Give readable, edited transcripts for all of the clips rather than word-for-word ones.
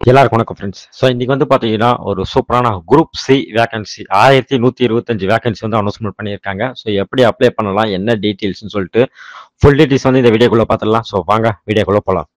எல்லாருக்கும் வணக்கம் friends. So இன்னைக்கு வந்து பார்த்தீங்கன்னா ஒரு சூப்பரான குரூப் சி வேகன்சி 1125 வேகன்சி வந்து அனௌன்ஸ்மெண்ட் பண்ணியிருக்காங்க. ஸோ எப்படி அப்ளை பண்ணலாம், என்ன டீட்டெயில்ஸ்னு சொல்லிட்டு ஃபுல் டீட்டெயில்ஸ் வந்து இந்த வீடியோக்குள்ள பார்த்துடலாம். ஸோ வாங்க வீடியோக்குள்ள போகலாம்.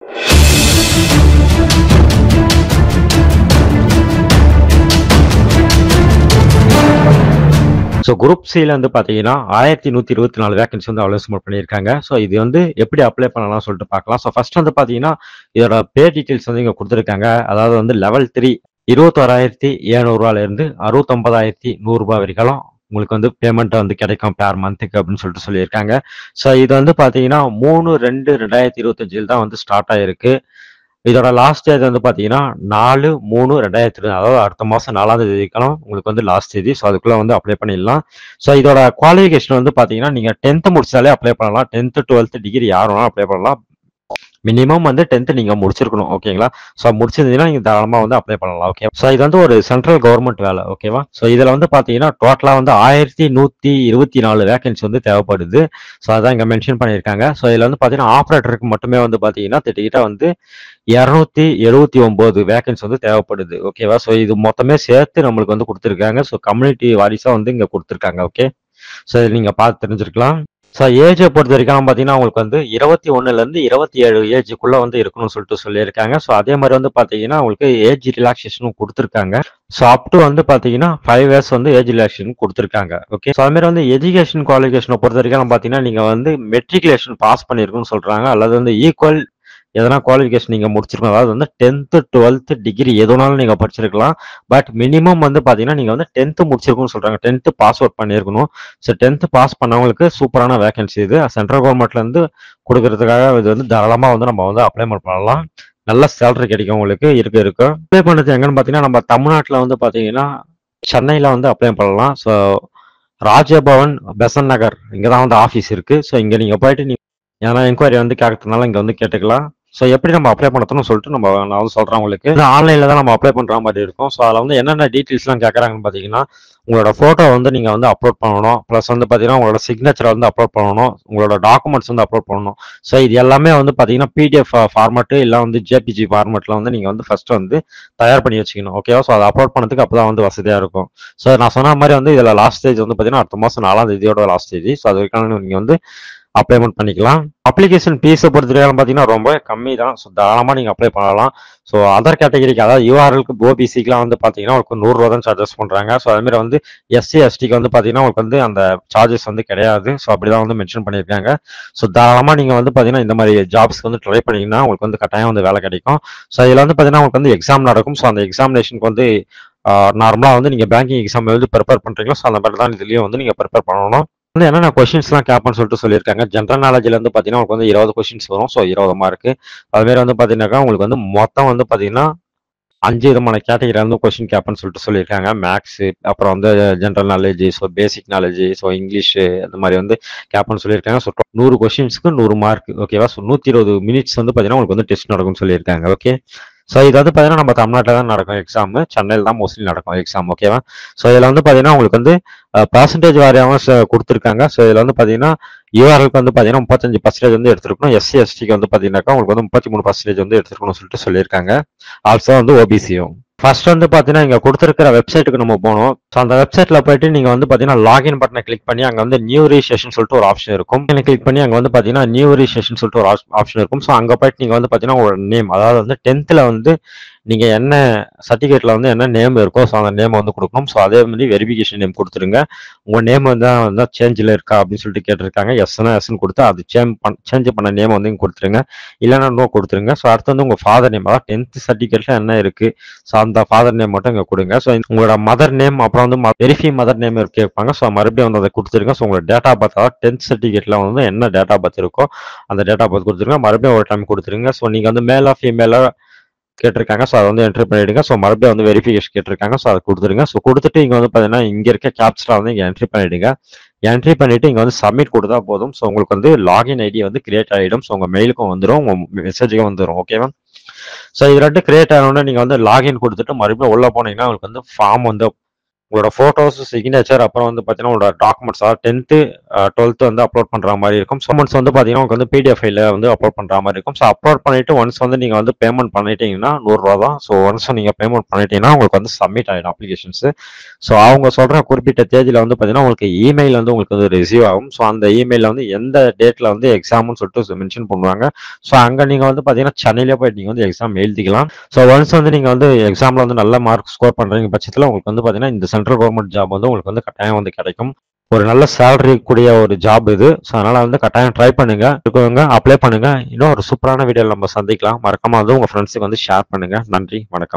ஸோ குரூப் சியில் வந்து பார்த்தீங்கன்னா 1124 வேகன்சி வந்து அனௌன்ஸ்மெண்ட் பண்ணியிருக்காங்க. ஸோ இது வந்து எப்படி அப்ளை பண்ணலாம் சொல்லிட்டு பார்க்கலாம். ஸோ ஃபர்ஸ்ட் வந்து பார்த்தீங்கன்னா இதோட பே டீட்டெயில்ஸ் வந்து இங்கே கொடுத்துருக்காங்க. அதாவது வந்து லெவல் 3 21,700 69,100 வரைக்கும் உங்களுக்கு வந்து பேமெண்ட் வந்து கிடைக்கும் பேர் மந்த்துக்கு அப்படின்னு சொல்லிட்டு சொல்லியிருக்காங்க. ஸோ இது வந்து பார்த்தீங்கன்னா 3/2/2025 தான் வந்து ஸ்டார்ட் ஆயிருக்கு. இதோட லாஸ்ட் டேட் வந்து பார்த்தீங்கன்னா 4/3/2020, அதாவது அடுத்த மாதம் 4ஆம் தேதிக்கெல்லாம் உங்களுக்கு வந்து லாஸ்ட் தேதி. ஸோ அதுக்குள்ளே வந்து அப்ளை பண்ணிடலாம். ஸோ இதோட குவாலிஃபிகேஷன் வந்து பார்த்தீங்கன்னா நீங்கள் 10th முடிச்சாலே அப்ளை பண்ணலாம். 10th 12th டிகிரி யார் வேணாலும் அப்ளை பண்ணலாம். மினிமம் வந்து 10th நீங்கள் முடிச்சிருக்கணும். ஓகேங்களா? ஸோ முடிச்சிருந்தீங்கன்னா நீங்கள் தாராளமாக வந்து அப்ளை பண்ணலாம். ஓகே. ஸோ இது வந்து ஒரு சென்ட்ரல் கவர்மெண்ட் வேலை. ஓகேவா? ஸோ இதில் வந்து பார்த்தீங்கன்னா டோட்டலாக வந்து 1124 வேகன்சி வந்து தேவைப்படுது. ஸோ அதான் இங்கே மென்ஷன் பண்ணியிருக்காங்க. ஸோ இதில் வந்து பார்த்தீங்கன்னா ஆப்ரேட்டருக்கு மட்டுமே வந்து பார்த்தீங்கன்னா திட்டத்தட்ட வந்து 279 வேகன்சி வந்து தேவைப்படுது. ஓகேவா? ஸோ இது மொத்தமே சேர்த்து நம்மளுக்கு வந்து கொடுத்துருக்காங்க. ஸோ கம்யூனிட்டி வாரிசாக வந்து இங்கே கொடுத்துருக்காங்க. ஓகே. ஸோ இது நீங்கள் பார்த்து தெரிஞ்சிருக்கலாம். ஸோ ஏஜை பொறுத்த வரைக்கும் பார்த்தீங்கன்னா உங்களுக்கு வந்து 21லேருந்து 27 ஏஜுக்குள்ளே வந்து இருக்கணும்னு சொல்லிட்டு சொல்லியிருக்காங்க. ஸோ அதே மாதிரி வந்து பார்த்தீங்கன்னா உங்களுக்கு ஏஜ் ரிலாக்ஸேஷனும் கொடுத்துருக்காங்க. ஸோ அப் டு வந்து பார்த்தீங்கன்னா 5 இயர்ஸ் வந்து ஏஜ் ரிலாக்ஸேஷன் கொடுத்துருக்காங்க. ஓகே. ஸோ அதுமாதிரி வந்து எஜுகேஷன் குவாலிஃபிகேஷனை பொறுத்த வரைக்கும் பார்த்தீங்கன்னா நீங்கள் வந்து மெட்ரிகுலேஷன் பாஸ் பண்ணியிருக்குன்னு சொல்கிறாங்க. அல்லது வந்து ஈக்குவல் எதனா குவாலிஃபிகேஷன் நீங்கள் முடிச்சிருக்கணும். அதாவது வந்து 10th 12th டிகிரி எதுனாலும் நீங்கள் படிச்சிருக்கலாம். பட் மினிமம் வந்து பார்த்தீங்கன்னா நீங்கள் வந்து 10th முடிச்சிருக்குன்னு சொல்கிறாங்க. 10th பாஸ் அவுட் பண்ணியிருக்கணும். ஸோ 10th பாஸ் பண்ணவங்களுக்கு சூப்பரான வேகன்சி இது. சென்ட்ரல் கவர்மெண்ட்லேருந்து கொடுக்கறதுக்காக இது வந்து தாராளமாக வந்து நம்ம வந்து அப்ளை பண்ணலாம். நல்ல சேலரி கிடைக்கும் உங்களுக்கு. இருக்கு அப்ளை பண்ணுறது எங்கன்னு பார்த்தீங்கன்னா நம்ம தமிழ்நாட்டில் வந்து பார்த்தீங்கன்னா சென்னையில் வந்து அப்ளை பண்ணலாம். ஸோ ராஜபவன் பெசன் நகர் இங்கே தான் வந்து ஆஃபீஸ் இருக்குது. ஸோ இங்கே நீங்கள் போயிட்டு நீங்கள் ஏன்னா என்கொயரி வந்து கேட்கறதுனால இங்கே வந்து கேட்டுக்கலாம். ஸோ எப்படி நம்ம அப்ளை பண்ணணும்னு சொல்லிட்டு நான் வந்து சொல்கிறேன் உங்களுக்கு. இது ஆன்லைனில் தான் நம்ம அப்ளை பண்ணுற மாதிரி இருக்கும். ஸோ அதில் வந்து என்னென்ன டீட்டெயில்ஸ்லாம் கேட்குறாங்கன்னு பார்த்தீங்கன்னா உங்களோட ஃபோட்டோ வந்து நீங்கள் வந்து அப்லோட் பண்ணணும். ப்ளஸ் வந்து பார்த்தீங்கன்னா உங்களோட சிக்னேச்சரை வந்து அப்லோட் பண்ணணும். உங்களோட டாக்குமெண்ட்ஸ் வந்து அப்லோட் பண்ணணும். ஸோ இது எல்லாமே வந்து பார்த்தீங்கன்னா பிடிஎஃப் ஃபார்மேட்டு இல்லை வந்து ஜேபிஜி ஃபார்மேட்டில் வந்து நீங்கள் வந்து ஃபஸ்ட்டு வந்து தயார் பண்ணி வச்சுக்கணும். ஓகேவா? ஸோ அதை அப்லோட் பண்ணதுக்கு அப்போ தான் வந்து வசதியாக இருக்கும். ஸோ நான் சொன்ன மாதிரி வந்து இதில் லாஸ்ட் ஸ்டேஜ் வந்து பார்த்தீங்கன்னா அடுத்த மாதம் 4ஆம் தேதியோட லாஸ்ட் ஸ்டேஜ். ஸோ அது வரைக்கும் நீங்கள் வந்து அப்ளைமெண்ட் பண்ணிக்கலாம். அப்ளிகேஷன் ஃபீஸை பொறுத்தவரைக்கும் பார்த்தீங்கன்னா ரொம்ப கம்மி தான். ஸோ தாராளமாக நீங்கள் அப்ளை பண்ணலாம். ஸோ அதர் கேட்டகரிக்கு அதாவது யூஆர்எலுக்கு ஓபிசிக்கெலாம் வந்து பார்த்தீங்கன்னா உங்களுக்கு 100 ரூபா தான் சார்ஜஸ் பண்ணுறாங்க. ஸோ அதுமாதிரி வந்து எஸ்சி எஸ்டிக்கு வந்து பார்த்தீங்கன்னா உங்களுக்கு வந்து அந்த சார்ஜஸ் வந்து கிடையாது. ஸோ அப்படி தான் வந்து மென்ஷன் பண்ணியிருக்காங்க. ஸோ தாராளமாக நீங்கள் வந்து பார்த்தீங்கன்னா இந்த மாதிரி ஜாப்ஸ்க்கு வந்து ட்ரை பண்ணிங்கன்னா உங்களுக்கு வந்து கட்டாயம் வந்து வேலை கிடைக்கும். ஸோ இதில் வந்து பார்த்தீங்கன்னா உங்களுக்கு வந்து எக்ஸாம் நடக்கும். ஸோ அந்த எக்ஸாமினேஷனுக்கு வந்து நார்மலாக வந்து நீங்கள் பேங்கிங் எக்ஸாம் வந்து ப்ரிப்பேர் பண்ணுறீங்களோ ஸோ அந்த மாதிரி தான் இதுலேயும் வந்து நீங்கள் ப்ரிப்பேர் பண்ணணும். வந்து என்னென்ன கொஸ்டின்ஸ்லாம் கேட்பேன்னு சொல்லிட்டு சொல்லியிருக்காங்க. ஜென்ரல் நாலேஜில் வந்து பார்த்தீங்கன்னா உங்களுக்கு வந்து 20 கொஸ்டின்ஸ் வரும். So 20 mark. அதுமாரி வந்து பார்த்தீங்கன்னாக்கா உங்களுக்கு வந்து மொத்தம் வந்து பார்த்தீங்கன்னா 5 விதமான கேட்டகரியில் வந்து கொஸ்டின் கேட்பேன்னு சொல்லிட்டு சொல்லியிருக்காங்க. மேக்ஸு, அப்புறம் வந்து general knowledge, so basic knowledge, so English அந்த மாதிரி வந்து கேட்பேன்னு சொல்லியிருக்காங்க. So 100 கொஸ்டின்ஸ்க்கு 100 mark. ஓகேவா? ஸோ 120 மினிட்ஸ் வந்து பார்த்தீங்கன்னா உங்களுக்கு வந்து டெஸ்ட் நடக்கும்னு சொல்லியிருக்காங்க. ஓகே. ஸோ இது வந்து பார்த்தீங்கன்னா நம்ம தமிழ்நாட்டில் தான் நடக்கும் எக்ஸாமு. சென்னையில் தான் மோஸ்ட்லி நடக்கும் எக்ஸாம். ஓகேவா? ஸோ இதில் வந்து பார்த்தீங்கன்னா உங்களுக்கு வந்து பர்சன்டேஜ் வாரியாகவும் கொடுத்துருக்காங்க. ஸோ இதில் வந்து பார்த்தீங்கன்னா யூஆர்எலுக்கு வந்து பார்த்தீங்கன்னா 35% வந்து எடுத்துருக்கணும். எஸ்சி எஸ்டிக்கு வந்து பார்த்தீங்கன்னாக்கா உங்களுக்கு வந்து 33% வந்து எடுத்துருக்கணும்னு சொல்லிட்டு சொல்லியிருக்காங்க. ஆல்சோ வந்து ஓபிசியும். ஃபர்ஸ்ட் வந்து பார்த்தீங்கன்னா இங்கே கொடுத்துருக்கிற வெப்சைட்டுக்கு நம்ம போகணும். ஸோ அந்த வெப்சைட்டில் போயிட்டு நீங்கள் வந்து பார்த்தீங்கன்னா லாகின் பட்டனை கிளிக் பண்ணி அங்கே வந்து நியூ ரிஜிஸ்ட்ரேஷன் சொல்லிட்டு ஒரு ஆப்ஷன் இருக்கும். கிளிக் பண்ணி அங்கே வந்து பார்த்தீங்கன்னா நியூ ரிஜிஸ்ட்ரேஷன் சொல்லிட்டு ஒரு ஆப்ஷன் இருக்கும். ஸோ அங்கே போயிட்டு நீங்கள் வந்து பார்த்தீங்கன்னா உங்களோட நேம், அதாவது வந்து 10th வந்து நீங்கள் என்ன சர்டிஃபிகேட்டில் வந்து என்ன நேம் இருக்கோ ஸோ அந்த நேமை வந்து கொடுக்கணும். ஸோ அதே மாதிரி வெரிஃபிகேஷன் நேம் கொடுத்துருங்க. உங்கள் நேம் வந்து சேஞ்சில் இருக்கா அப்படின்னு சொல்லிட்டு கேட்டிருக்காங்க. எஸ்னா எஸ்ன்னு கொடுத்து அது சேஞ்ச் பண்ண நேம் வந்து கொடுத்துருங்க. இல்லைன்னா நோ கொடுத்துருங்க. ஸோ அடுத்து வந்து உங்கள் ஃபாதர் நேம், அதாவது 10th சர்டிஃபிகேட்டில் என்ன இருக்குது ஸோ அந்த ஃபாதர் நேம் மட்டும் இங்கே கொடுங்க. ஸோ உங்களோட மதர் நேம் அப்புறம் வந்து வெரிஃபை மதர் நேம் கேட்பாங்க. ஸோ மறுபடியும் வந்து அதை கொடுத்துருங்க. ஸோ உங்களோட டேட் ஆஃப் பர்த், அதாவது 10th சர்டிஃபிகேட்டில் வந்து என்ன டேட் ஆஃப் பர்த் இருக்கோ அந்த டேட் ஆஃப் பர்த் கொடுத்துருங்க. மறுபடியும் ஒரு டைம் கொடுத்துருங்க. ஸோ நீங்கள் வந்து மேலா ஃபீமேலாக கேட்டிருக்காங்க. ஸோ அதை வந்து என்ட்ரி பண்ணிவிடுங்க. ஸோ மறுபடியும் வந்து வெரிஃபிகேஷன் கேட்டிருக்காங்க. ஸோ அதை கொடுத்துருங்க. ஸோ கொடுத்துட்டு இங்கே வந்து பார்த்தீங்கன்னா இங்கே இருக்க கேப்ஸ்லாம் வந்து இங்கே என்ட்ரி பண்ணிவிடுங்க. என்ட்ரி பண்ணிவிட்டு இங்கே வந்து சப்மிட் கொடுத்தா போதும். ஸோ உங்களுக்கு வந்து லாகின் ஐடி வந்து கிரியேட் ஆகிடும். ஸோ உங்கள் மெயிலுக்கும் வந்துடும், உங்கள் மெசேஜுக்கும் வந்துடும். ஓகேவா? ஸோ இது ரெண்டு கிரியேட் ஆகணும்னா நீங்கள் வந்து லாகின் கொடுத்துட்டு மறுபடியும் உள்ளே போனீங்கன்னா உங்களுக்கு வந்து ஃபார்ம் வந்து உங்களோட ஃபோட்டோஸ், சிக்னேச்சர், அப்புறம் வந்து பார்த்தீங்கன்னா உங்களோட டாக்குமெண்ட்ஸ், அதாவது 10th 12th வந்து அப்லோட் பண்ற மாரி இருக்கும். ஸோ ஒன்ஸ் வந்து பார்த்தீங்கன்னா, உங்களுக்கு வந்து பிடிஎஃப் ஃபைல்ல வந்து அப்லோட் பண்ற மாரி இருக்கும். ஸோ அப்லோட் பண்ணிட்டு ஒன்ஸ் வந்து நீங்க வந்து பேமெண்ட் பண்ணிட்டீங்கன்னா ரூ. 100 தான். ஸோ ஒன்ஸ் நீங்க பேமெண்ட் பண்ணிட்டீங்கன்னா, உங்களுக்கு வந்து சப்மிட் ஆயிடும் அப்ளிகேஷன்ஸ். ஸோ அவங்க சொல்ற குறிப்பிட்ட தேதியில வந்து பார்த்தீங்கன்னா, உங்களுக்கு இமெயில் வந்து உங்களுக்கு வந்து ரிசீவ் ஆகும். ஸோ அந்த இமெயில்ல வந்து எந்த டேட்ல வந்து எக்ஸாம்னு சொல்லிட்டு மென்ஷன் பண்ணுவாங்க. ஸோ அங்க நீங்க வந்து பார்த்தீங்கன்னா, சென்னையிலே போயிட்டு நீங்க வந்து எக்ஸாம் எழுதிக்கலாம். ஸோ ஒன்ஸ் வந்து நீங்க வந்து எக்ஸாம்ல வந்து நல்ல மார்க் ஸ்கோர் பண்றீங்க பட்சத்துல உங்களுக்கு வந்து பார்த்தீங்கன்னா, இந்த சென்ட்ரல் கவர்மெண்ட் ஜாப் வந்து உங்களுக்கு வந்து கட்டாயம் வந்து கிடைக்கும். ஒரு நல்ல சேலரி கூடிய ஒரு ஜாப் இது. ஸோ அதனால வந்து கட்டாயம் ட்ரை பண்ணுங்க. இருக்கவங்க அப்ளை பண்ணுங்க. இன்னும் ஒரு சூப்பரான வீடியோல நம்ம சந்திக்கலாம். மறக்காம வந்து உங்க ஃப்ரெண்ட்ஸுக்கு வந்து ஷேர் பண்ணுங்க. நன்றி, வணக்கம்.